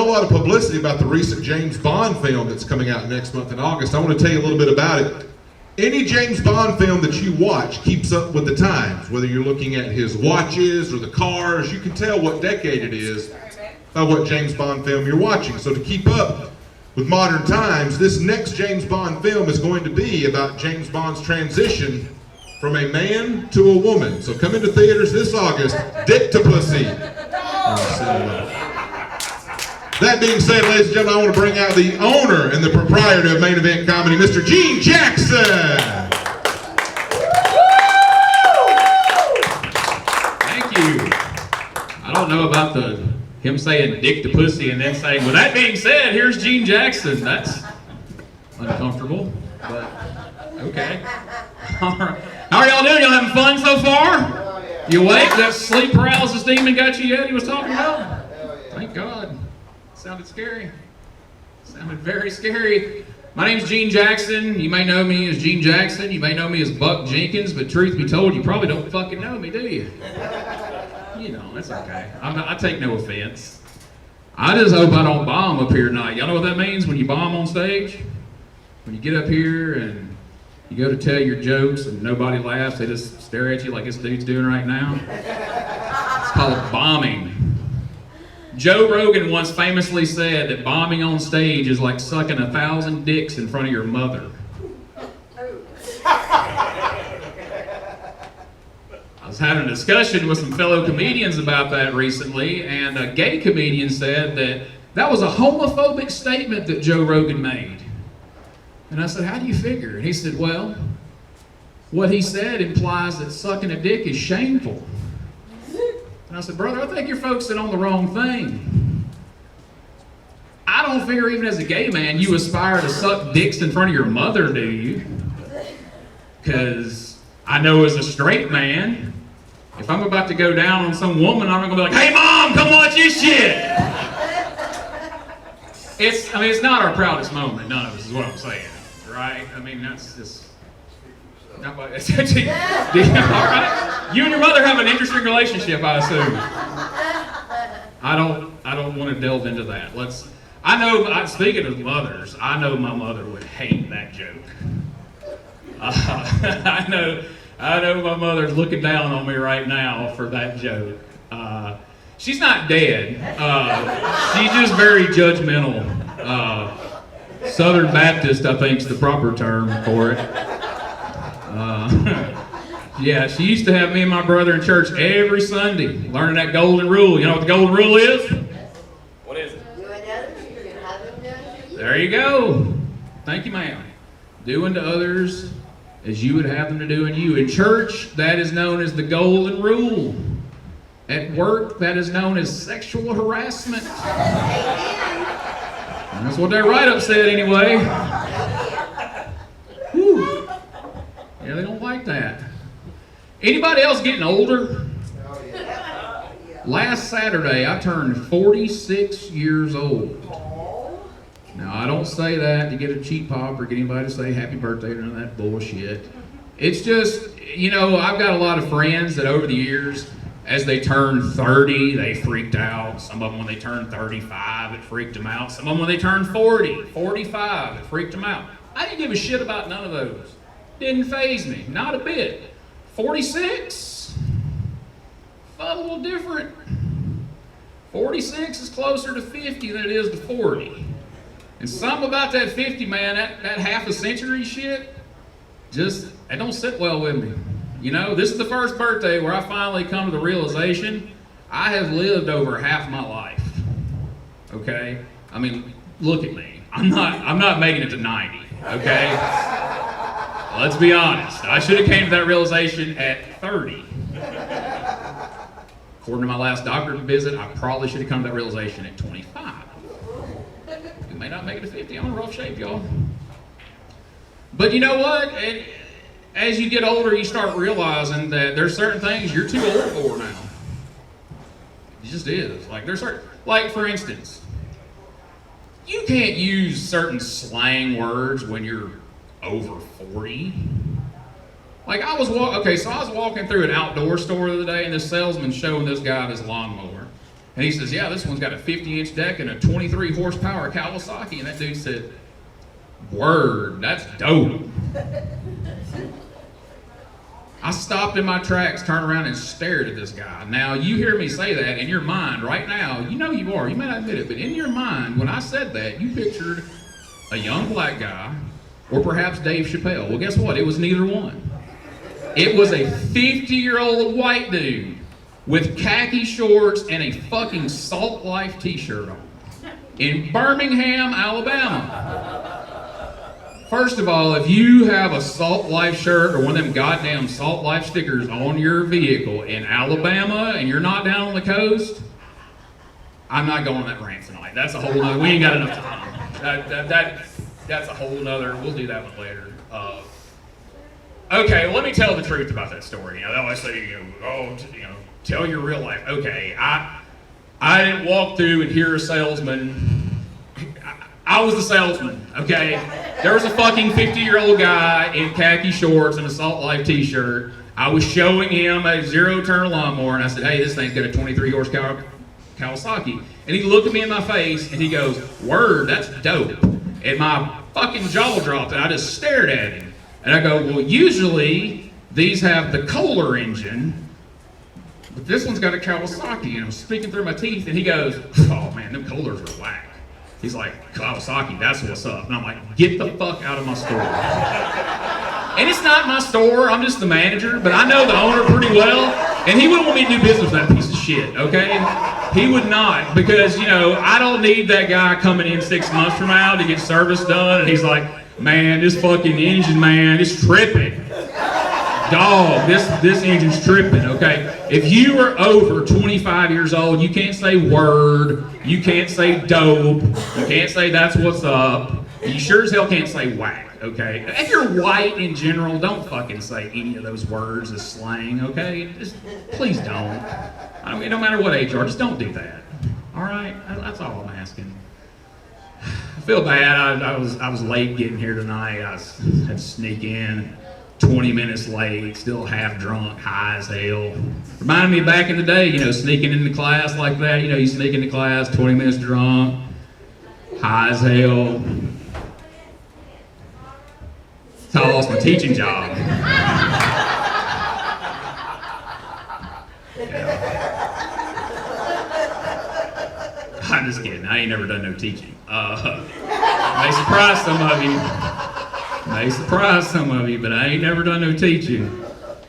whole lot of publicity about the recent James Bond film that's coming out next month in August. I want to tell you a little bit about it. Any James Bond film that you watch keeps up with the times, whether you're looking at his watches or the cars. You can tell what decade it is by what James Bond film you're watching. So to keep up with modern times, this next James Bond film is going to be about James Bond's transition from a man to a woman. So come into theaters this August, Dick to Pussy. That being said, ladies and gentlemen, I want to bring out the owner and the proprietor of Main Event Comedy, Mr. Gene Jackson. Thank you. I don't know about him saying dick to pussy and then saying, well, that being said, here's Gene Jackson. That's uncomfortable, but okay. All right. How are y'all doing? Y'all having fun so far? You awake? That sleep paralysis demon got you yet he was talking about? Thank God. Sounded scary. Sounded very scary. My name's Gene Jackson. You may know me as Gene Jackson. You may know me as Buck Jenkins, but truth be told, you probably don't fucking know me, do you? You know, that's okay. I take no offense. I just hope I don't bomb up here tonight. Y'all know what that means when you bomb on stage? When you get up here and you go to tell your jokes and nobody laughs, they just stare at you like this dude's doing right now. It's called bombing. Joe Rogan once famously said that bombing on stage is like sucking 1,000 dicks in front of your mother. I was having a discussion with some fellow comedians about that recently, and a gay comedian said that was a homophobic statement that Joe Rogan made. And I said, how do you figure? And he said, well, what he said implies that sucking a dick is shameful. And I said, brother, I think you're focusing on the wrong thing. I don't figure even as a gay man you aspire to suck dicks in front of your mother, do you? Because I know as a straight man, if I'm about to go down on some woman, I'm not going to be like, hey mom, come watch this shit. It's not our proudest moment, none of us is what I'm saying, right? I mean, that's just... All right. You and your mother have an interesting relationship, I assume. I don't want to delve into that. Speaking of mothers, I know my mother would hate that joke. I know my mother's looking down on me right now for that joke. She's not dead. She's just very judgmental. Southern Baptist, I think, is the proper term for it. Yeah, she used to have me and my brother in church every Sunday, learning that golden rule. You know what the golden rule is? What is it? There you go. Thank you, ma'am. Do unto others as you would have them to do unto you. In church, that is known as the golden rule. At work, that is known as sexual harassment. And that's what that write-up said anyway. Whew. Yeah, they don't like that. Anybody else getting older? Last Saturday, I turned 46 years old. Now, I don't say that to get a cheap pop or get anybody to say happy birthday or none of that bullshit. It's just, I've got a lot of friends that over the years, as they turned 30, they freaked out. Some of them when they turned 35, it freaked them out. Some of them when they turned 40, 45, it freaked them out. I didn't give a shit about none of those. Didn't faze me, not a bit. 46? Felt a little different. 46 is closer to 50 than it is to 40. And something about that 50, man, that half a century shit, it don't sit well with me. This is the first birthday where I finally come to the realization I have lived over half my life. Okay? I mean, look at me. I'm not making it to 90, okay? Let's be honest. I should have came to that realization at 30. According to my last doctor visit, I probably should have come to that realization at 25. We may not make it to 50. I'm in rough shape, y'all. But you know what? As you get older, you start realizing that there's certain things you're too old for now. It just is. Like for instance, you can't use certain slang words when you're over 40. I was walking through an outdoor store the other day, and this salesman showing this guy his lawnmower. And he says, yeah, this one's got a 50-inch deck and a 23 horsepower Kawasaki. And that dude said, word, that's dope. I stopped in my tracks, turned around and stared at this guy. Now, you hear me say that in your mind right now, you know you are, you may not admit it, but in your mind, when I said that, you pictured a young black guy, or perhaps Dave Chappelle. Well, guess what? It was neither one. It was a 50-year-old white dude with khaki shorts and a fucking Salt Life t-shirt on in Birmingham, Alabama. First of all, if you have a Salt Life shirt or one of them goddamn Salt Life stickers on your vehicle in Alabama and you're not down on the coast, I'm not going on that rant tonight. That's a whole nother, we ain't got enough time. That's a whole nother, we'll do that one later. Okay, well, let me tell the truth about that story. You know, they always say, tell your real life. Okay, I didn't walk through and hear a salesman. I was the salesman, okay? There was a fucking 50-year-old guy in khaki shorts and a Salt Life t-shirt. I was showing him a zero-turn lawnmower, and I said, hey, this thing's got a 23 horsepower Kawasaki. And he looked at me in my face, and he goes, word, that's dope. And my fucking jaw dropped, and I just stared at him. And I go, well, usually these have the Kohler engine, but this one's got a Kawasaki, and I'm speaking through my teeth, and he goes, oh man, them Kohlers are whack. He's like, Kawasaki, that's what's up. And I'm like, get the fuck out of my store. And it's not my store, I'm just the manager, but I know the owner pretty well, and he wouldn't want me to do business with that piece of shit, okay? He would not, because, I don't need that guy coming in 6 months from now to get service done, and he's like, man, this fucking engine, man, it's tripping. Dog, this engine's tripping, okay? If you are over 25 years old, you can't say word, you can't say dope, you can't say that's what's up, you sure as hell can't say whack, okay? If you're white in general, don't fucking say any of those words as slang, okay? Just, please don't. I mean, no matter what age you are, just don't do that, all right? That's all I'm asking. I feel bad, I was late getting here tonight, I had to sneak in. 20 minutes late, still half drunk, high as hell. Reminded me of back in the day, sneaking into class like that. You sneak into class, 20 minutes drunk, high as hell. That's how I lost my teaching job. Yeah. I'm just kidding, I ain't never done no teaching. May surprise some of you. May surprise some of you, but I ain't never done no teaching.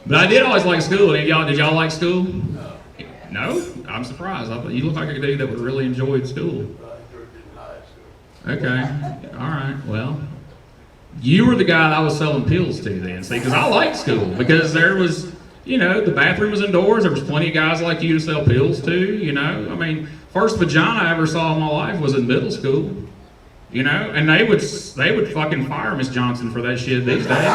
But I did always like school. Did y'all like school? No? I'm surprised. You look like a dude that would really enjoy school. Okay. All right. Well, you were the guy that I was selling pills to then. See, because I liked school. Because there was, the bathroom was indoors. There was plenty of guys like you to sell pills to, I mean, first vagina I ever saw in my life was in middle school. And they would fucking fire Miss Johnson for that shit these days.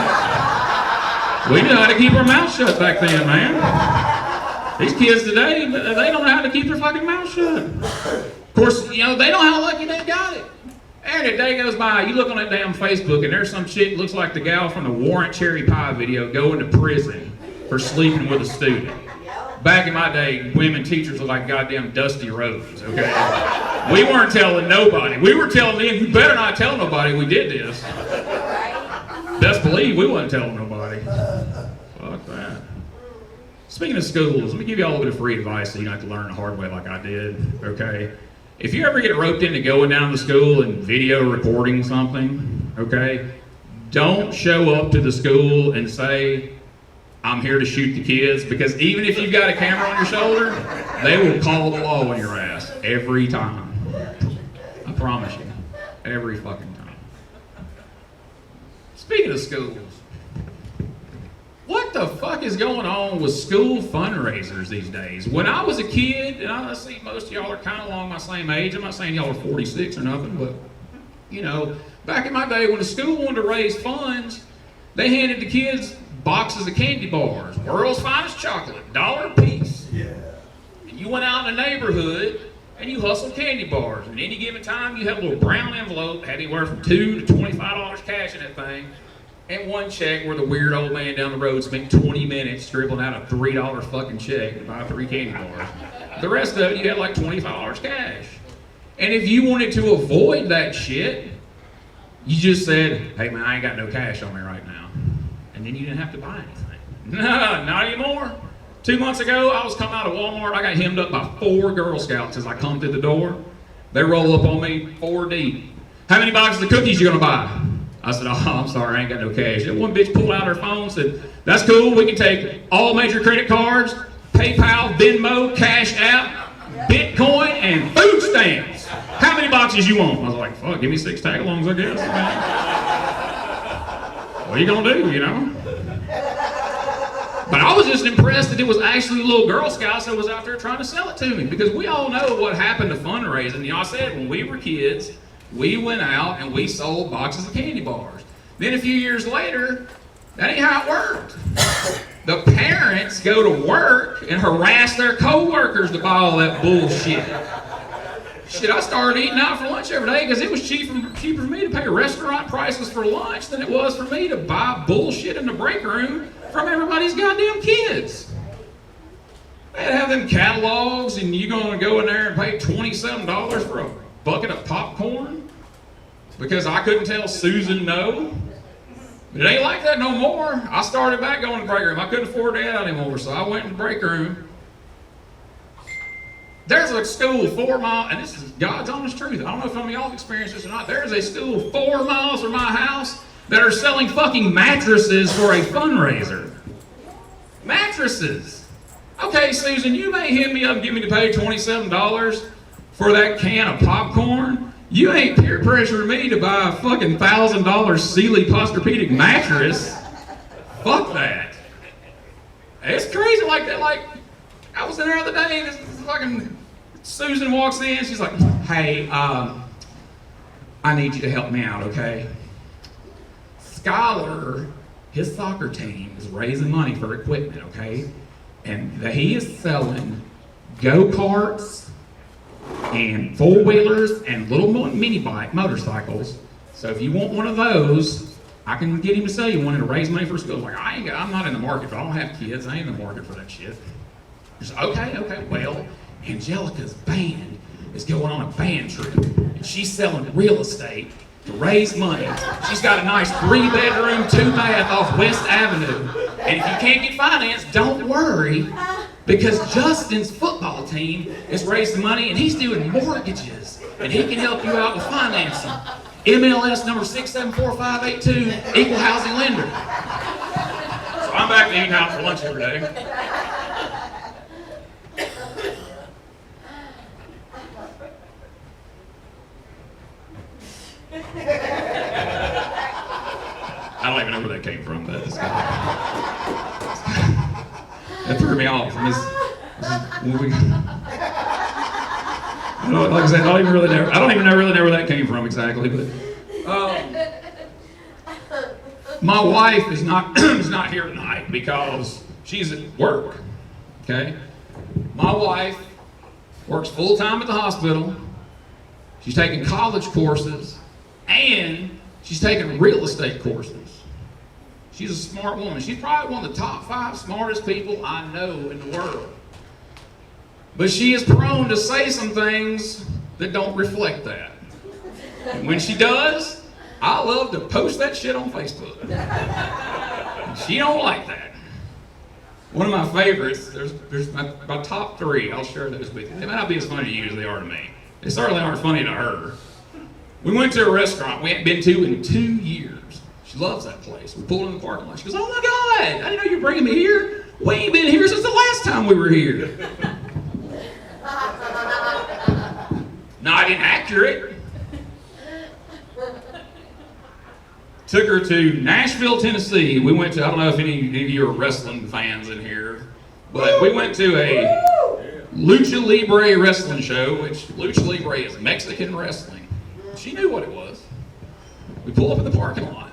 We knew how to keep our mouth shut back then, man. These kids today, they don't know how to keep their fucking mouth shut. Of course, they know how lucky they got it. And a day goes by, you look on that damn Facebook, and there's some shit that looks like the gal from the Warrant Cherry Pie video going to prison for sleeping with a student. Back in my day, women teachers were like goddamn Dusty Rhodes, okay? We weren't telling nobody. We were telling them, you better not tell nobody we did this. Best believe we wasn't telling nobody. Fuck that. Speaking of schools, let me give you all a little bit of free advice so you don't have to learn the hard way like I did, okay? If you ever get roped into going down to school and video recording something, okay, don't show up to the school and say, I'm here to shoot the kids, because even if you've got a camera on your shoulder, they will call the law on your ass every time. I promise you. Every fucking time. Speaking of schools, what the fuck is going on with school fundraisers these days? When I was a kid, and I see most of y'all are kind of along my same age, I'm not saying y'all are 46 or nothing, but, back in my day when the school wanted to raise funds, they handed the kids boxes of candy bars, world's finest chocolate, $1 a piece. Yeah. And you went out in the neighborhood and you hustled candy bars. And any given time, you had a little brown envelope, had anywhere from $2 to $25 cash in that thing, and one check where the weird old man down the road spent 20 minutes scribbling out a $3 fucking check to buy 3 candy bars. The rest of it, you had like $25 cash. And if you wanted to avoid that shit, you just said, hey man, I ain't got no cash on me right now. And then you didn't have to buy anything. No, not anymore. 2 months ago, I was coming out of Walmart. I got hemmed up by 4 Girl Scouts as I come through the door. They roll up on me 4 deep. How many boxes of cookies you gonna buy? I said, oh, I'm sorry, I ain't got no cash. And one bitch pulled out her phone and said, that's cool, we can take all major credit cards, PayPal, Venmo, Cash App, Bitcoin, and food stamps. How many boxes you want? I was like, fuck, give me 6 tag-alongs, I guess. What are you gonna do, you know? But I was just impressed that it was actually little Girl Scouts that was out there trying to sell it to me, because we all know what happened to fundraising. You know, I said when we were kids, we went out and we sold boxes of candy bars. Then a few years later, that ain't how it worked. The parents go to work and harass their co-workers to buy all that bullshit. Shit, I started eating out for lunch every day because it was cheaper for me to pay restaurant prices for lunch than it was for me to buy bullshit in the break room from everybody's goddamn kids. They'd have them catalogs and you're gonna go in there and pay $27 for a bucket of popcorn because I couldn't tell Susan no. It ain't like that no more. I started back going to the break room. I couldn't afford that anymore, so I went in the break room. There's a school 4 miles, and this is God's honest truth. I don't know if some of y'all have experienced this or not. There's a school 4 miles from my house that are selling fucking mattresses for a fundraiser. Mattresses. Okay, Susan, you may hit me up and get me to pay $27 for that can of popcorn. You ain't peer pressuring me to buy a fucking $1,000 Sealy Posturepedic mattress. Fuck that. It's crazy like that. Like, I was in there the other day, and this fucking Susan walks in, she's like, hey, I need you to help me out, okay? Skylar, his soccer team is raising money for equipment, okay? And he is selling go-karts and 4-wheelers and little mini bike motorcycles. So if you want one of those, I can get him to sell you one and to raise money for school. Like, I'm not in the market, I don't have kids, I ain't in the market for that shit. She's like, okay, well, Angelica's band is going on a band trip, and she's selling real estate to raise money. She's got a nice 3-bedroom, 2-bath off West Avenue. And if you can't get financed, don't worry, because Justin's football team is raising money, and he's doing mortgages, and he can help you out with financing. MLS number 674582, equal housing lender. So I'm back to eating out for lunch every day. I don't even know where that came from, but that threw me off. Like I said, I don't even really know where that came from exactly. But my wife is not is not here tonight because she's at work. Okay, my wife works full time at the hospital. She's taking college courses, and she's taking real estate courses. She's a smart woman. She's probably one of the top 5 smartest people I know in the world. But she is prone to say some things that don't reflect that. And when she does, I love to post that shit on Facebook. She don't like that. One of my favorites, there's my top 3, I'll share those with you. They might not be as funny to you as they are to me. They certainly aren't funny to her. We went to a restaurant we hadn't been to in 2 years. She loves that place. We pulled in the parking lot. She goes, oh my God, I didn't know you were bringing me here. We ain't been here since the last time we were here. Not inaccurate. Took her to Nashville, Tennessee. We went to, I don't know if any of you are wrestling fans in here, but we went to a Lucha Libre wrestling show, which Lucha Libre is Mexican wrestling. She knew what it was. We pull up in the parking lot.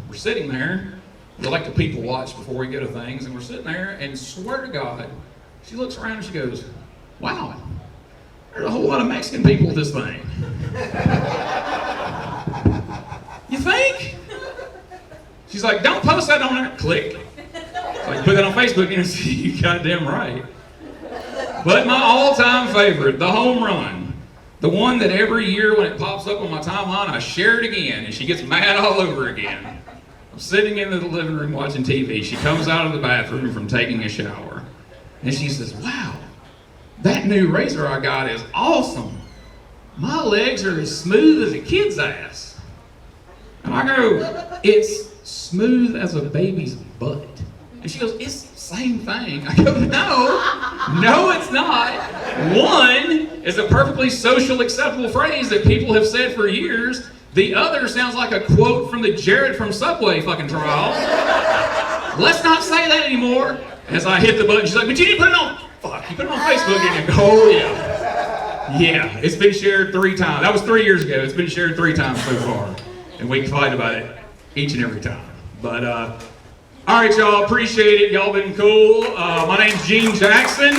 We're sitting there. We like to people watch before we go to things, and we're sitting there, and swear to God, she looks around and she goes, wow, there's a whole lot of Mexican people at this thing. You think? She's like, don't post that on there. Click. Like, put that on Facebook and see you goddamn right. But my all-time favorite, the home run, the one that every year when it pops up on my timeline, I share it again, and she gets mad all over again. I'm sitting in the living room watching TV. She comes out of the bathroom from taking a shower, and she says, "Wow, that new razor I got is awesome. My legs are as smooth as a kid's ass." And I go, "It's smooth as a baby's butt." And she goes, "It's the same thing." I go, no, it's not. One is a perfectly social acceptable phrase that people have said for years. The other sounds like a quote from the Jared from Subway fucking trial. Let's not say that anymore. As I hit the button, she's like, "But you didn't put it on." Fuck, you put it on Facebook, didn't you? Oh, yeah. Yeah, it's been shared 3 times. That was 3 years ago. It's been shared 3 times so far. And we fight about it each and every time. But, all right, y'all, appreciate it. Y'all been cool. My name's Gene Jackson.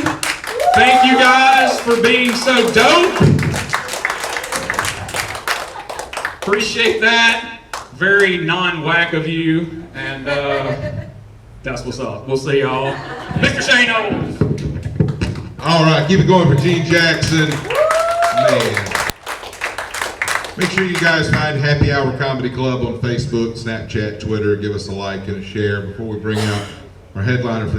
Thank you guys for being so dope. Appreciate that. Very non-whack of you. And that's what's up. We'll see y'all. Mr. Shane Owens. All right, keep it going for Gene Jackson. Man. Make sure you guys find Happy Hour Comedy Club on Facebook, Snapchat, Twitter. Give us a like and a share before we bring out our headliner for